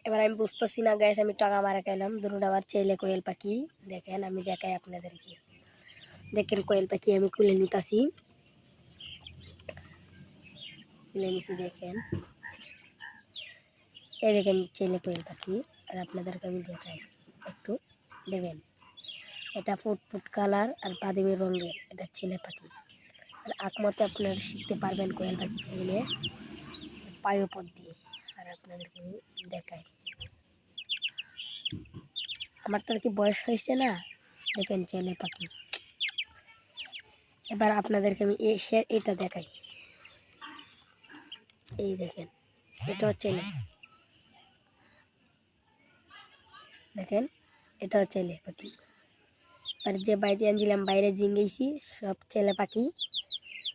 এবার আমি বুঝতেছি না গাইস, আমি টাকা মারা খাইলাম। ধরুন আমার ছেলে কোয়েল পাখি, দেখেন আমি দেখাই আপনাদেরকে। দেখেন কোয়েল পাখি আমি খুলে নিতেছি, খুলে নিছি দেখেন। এই দেখেন ছেলে কোয়েল পাখি, আর আপনাদেরকে আমি দেখাই একটু। দেখেন এটা ফুট কালার আর বাদামি রঙের, এটা ছেলে পাখি। আর আকমতে আপনারা শিখতে পারবেন কোয়েল পাখি চাইলে পায়ুপথ দিয়ে। আর আপনাদেরকে আমি দেখাই, আমারটার কি বয়স হয়েছে না, দেখেন ছেলে পাখি। এবার আপনাদেরকে আমি এটা দেখাই, এই দেখেন এটাও ছেলে, দেখেন এটাও ছেলে পাখি। আর যে বাইরে আনছিলাম বাইরে জিঙ্গেছি সব ছেলে পাখি।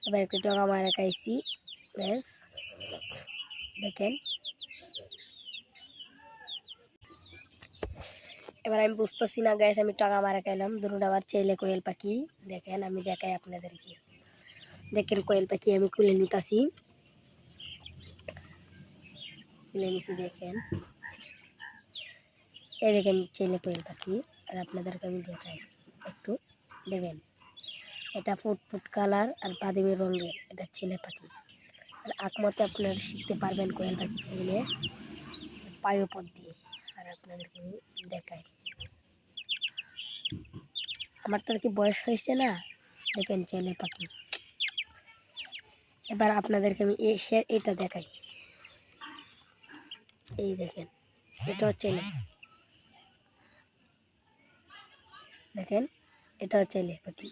এবার একটু টাকা মারা খাইছি, ব্যাস দেখেন। এবার আমি বুঝতেছি না গাইস, আমি টাকা মারা খাইলাম। ধরুন আমার ছেলে কোয়েল পাখি, দেখেন আমি দেখাই আপনাদেরকে। দেখেন কোয়েল পাখি আমি খুলে নিতেছি, খুলে নিছি দেখেন। এই দেখেন ছেলে কোয়েল পাখি, আর আপনাদেরকে আমি দেখাই একটু। দেখেন এটা ফুট কালার আর বাদামি রঙের, এটা ছেলে পাখি। আর আকমতে আপনারা শিখতে পারবেন কোয়েল পাখি চাইলে পায়ুপথ দিয়ে। আর আপনাদেরকে আমি দেখাই, আমারটার কি বয়স হয়েছে না, দেখেন ছেলে পাখি। এবার আপনাদেরকে আমি এটা দেখাই, এই দেখেন এটাও ছেলে, দেখেন এটাও ছেলে পাখি।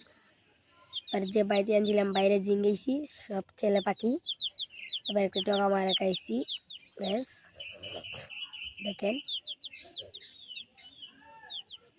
আর যে বাইরে আনছিলাম বাইরে জিঙ্গেছি সব ছেলে পাখি। এবার একটু টাকা মারা খাইছি, ব্যাস দেখেন।